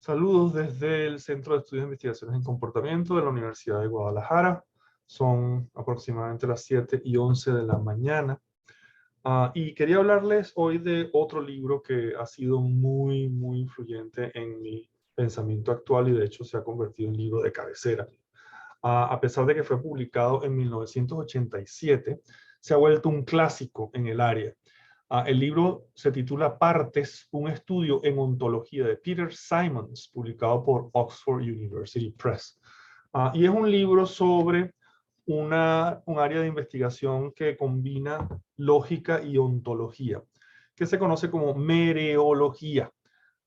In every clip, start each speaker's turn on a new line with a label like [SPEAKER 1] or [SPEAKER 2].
[SPEAKER 1] Saludos desde el Centro de Estudios de Investigaciones en Comportamiento de la Universidad de Guadalajara. Son aproximadamente las 7:11 de la mañana. Y quería hablarles hoy de otro libro que ha sido muy influyente en mi pensamiento actual y de hecho se ha convertido en libro de cabecera. A pesar de que fue publicado en 1987, se ha vuelto un clásico en el área. El libro se titula Partes, un estudio en ontología de Peter Simons, publicado por Oxford University Press. Y es un libro sobre un área de investigación que combina lógica y ontología, que se conoce como mereología.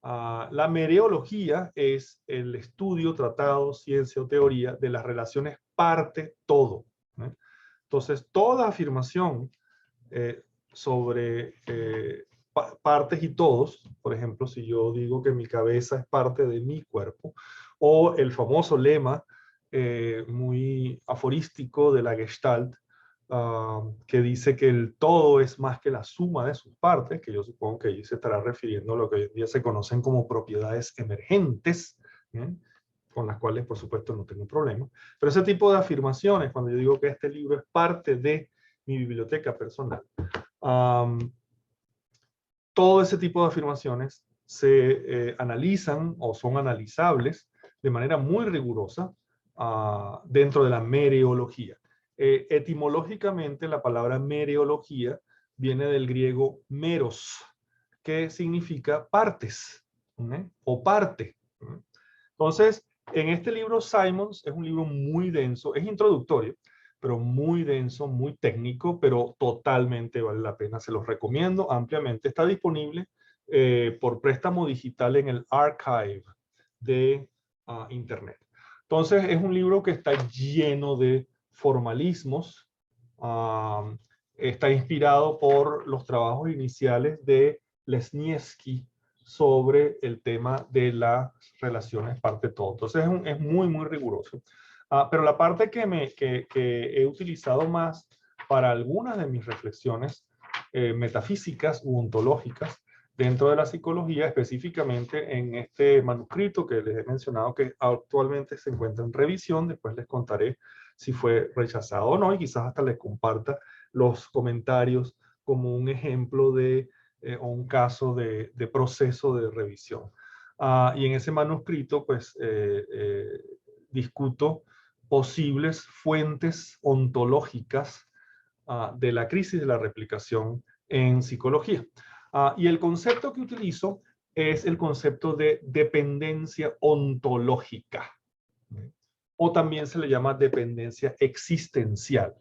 [SPEAKER 1] La mereología es el estudio, tratado, ciencia o teoría de las relaciones parte-todo. Entonces, toda afirmación sobre partes y todos, por ejemplo, si yo digo que mi cabeza es parte de mi cuerpo, o el famoso lema muy aforístico de la Gestalt, que dice que el todo es más que la suma de sus partes, que yo supongo que allí se estará refiriendo a lo que hoy en día se conocen como propiedades emergentes, ¿bien? Con las cuales, por supuesto, no tengo problema. Pero ese tipo de afirmaciones, cuando yo digo que este libro es parte de mi biblioteca personal, todo ese tipo de afirmaciones se analizan o son analizables de manera muy rigurosa dentro de la mereología. Etimológicamente, la palabra mereología viene del griego meros, que significa partes, o parte. Entonces, en este libro Simons es un libro muy denso, es introductorio, pero muy denso, muy técnico, pero totalmente vale la pena. Se los recomiendo ampliamente. Está disponible por préstamo digital en el archive de Internet. Entonces, es un libro que está lleno de formalismos. Está inspirado por los trabajos iniciales de Lesniewski sobre el tema de las relaciones parte-todo. Entonces, es muy riguroso. Pero la parte que he utilizado más para algunas de mis reflexiones metafísicas u ontológicas dentro de la psicología, específicamente en este manuscrito que les he mencionado que actualmente se encuentra en revisión. Después les contaré si fue rechazado o no y quizás hasta les comparta los comentarios como un ejemplo de o un caso de proceso de revisión. Y en ese manuscrito pues discuto posibles fuentes ontológicas de la crisis de la replicación en psicología. Y el concepto que utilizo es el concepto de dependencia ontológica, o también se le llama dependencia existencial.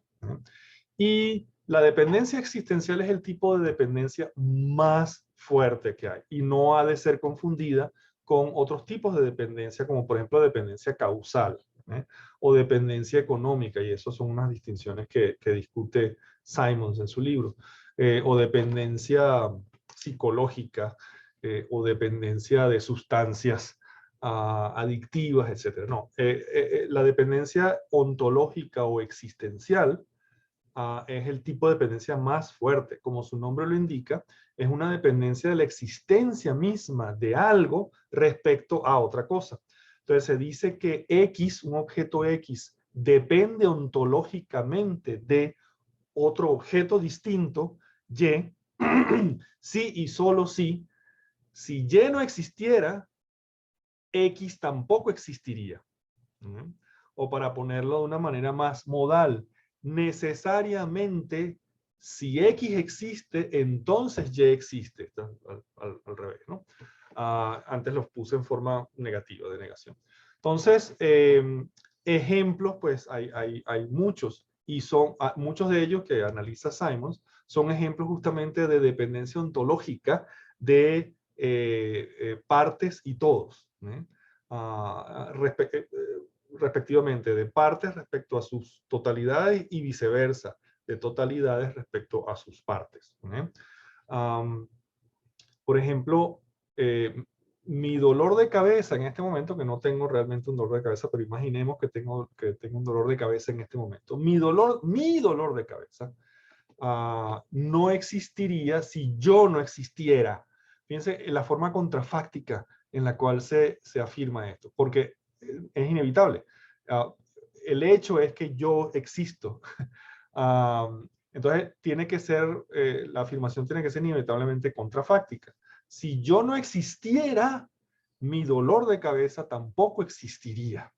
[SPEAKER 1] Y la dependencia existencial es el tipo de dependencia más fuerte que hay y no ha de ser confundida con otros tipos de dependencia, como por ejemplo dependencia causal o dependencia económica, y eso son unas distinciones que discute Simons en su libro, o dependencia psicológica o dependencia de sustancias adictivas, etc. No, la dependencia ontológica o existencial es el tipo de dependencia más fuerte. Como su nombre lo indica, es una dependencia de la existencia misma de algo respecto a otra cosa. Entonces se dice que X, un objeto X, depende ontológicamente de otro objeto distinto, Y, sí y solo sí. Si Y no existiera, X tampoco existiría. O para ponerlo de una manera más modal, necesariamente si X existe, entonces Y existe. Al revés, ¿no? Antes los puse en forma negativa, de negación. Entonces, ejemplos, pues hay muchos, y son muchos de ellos que analiza Simons, son ejemplos justamente de dependencia ontológica de partes y todos. Respectivamente, de partes respecto a sus totalidades y viceversa, de totalidades respecto a sus partes. Por ejemplo, mi dolor de cabeza en este momento, que no tengo realmente un dolor de cabeza, pero imaginemos que tengo un dolor de cabeza en este momento. Mi dolor de cabeza no existiría si yo no existiera, Fíjense en la forma contrafáctica en la cual se afirma esto, porque es inevitable. El hecho es que yo existo. Entonces, tiene que ser, la afirmación tiene que ser inevitablemente contrafáctica. Si yo no existiera, mi dolor de cabeza tampoco existiría.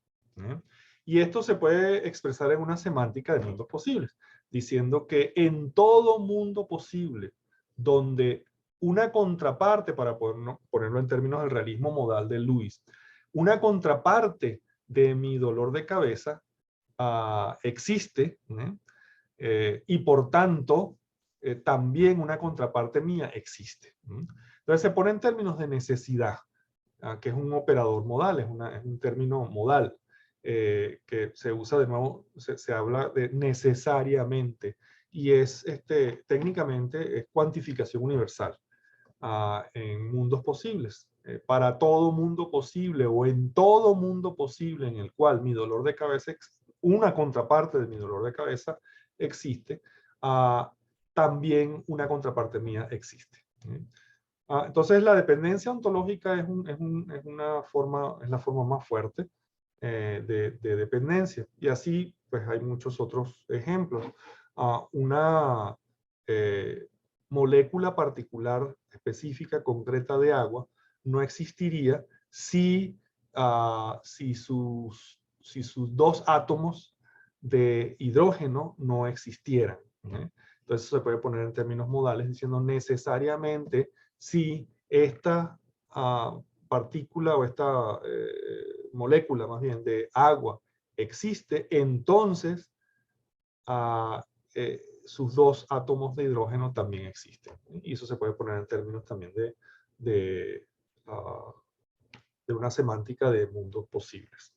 [SPEAKER 1] Y esto se puede expresar en una semántica de mundos posibles, diciendo que en todo mundo posible, donde una contraparte, para ponerlo en términos del realismo modal de Lewis, una contraparte de mi dolor de cabeza existe, y por tanto, también una contraparte mía existe. Entonces se pone en términos de necesidad, que es un operador modal, es un término modal, que se usa de nuevo, se habla de necesariamente, y es técnicamente es cuantificación universal en mundos posibles. Para todo mundo posible o en todo mundo posible en el cual mi dolor de cabeza, una contraparte de mi dolor de cabeza existe, también una contraparte mía existe. Entonces la dependencia ontológica es la forma más fuerte de dependencia. Y así, pues hay muchos otros ejemplos. Una molécula particular, específica, concreta de agua, no existiría si sus dos átomos de hidrógeno no existieran. Entonces se puede poner en términos modales diciendo necesariamente si esta partícula o esta molécula más bien de agua existe, entonces sus dos átomos de hidrógeno también existen. Y eso se puede poner en términos también de una semántica de mundos posibles.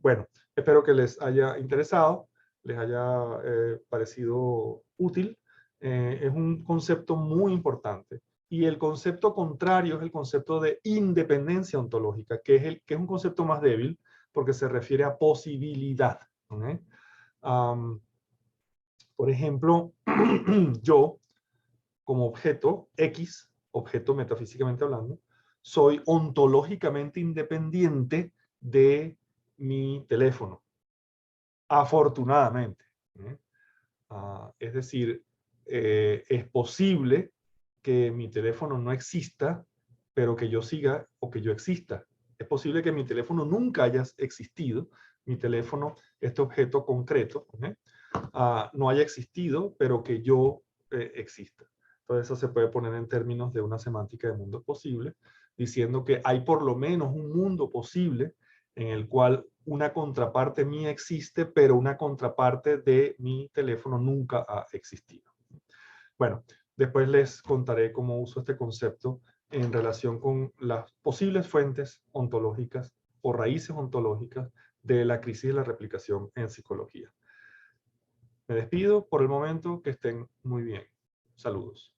[SPEAKER 1] Bueno, espero que les haya interesado, les haya parecido útil. Es un concepto muy importante. Y el concepto contrario es el concepto de independencia ontológica, que es un concepto más débil porque se refiere a posibilidad. Por ejemplo, yo, como objeto X, objeto metafísicamente hablando, soy ontológicamente independiente de mi teléfono. Afortunadamente. Es decir, es posible que mi teléfono no exista, pero que yo siga o que yo exista. Es posible que mi teléfono nunca haya existido, mi teléfono, este objeto concreto, no haya existido, pero que yo exista. Entonces eso se puede poner en términos de una semántica de mundos posibles, diciendo que hay por lo menos un mundo posible en el cual una contraparte mía existe, pero una contraparte de mi teléfono nunca ha existido. Bueno, después les contaré cómo uso este concepto en relación con las posibles fuentes ontológicas o raíces ontológicas de la crisis de la replicación en psicología. Me despido por el momento, que estén muy bien. Saludos.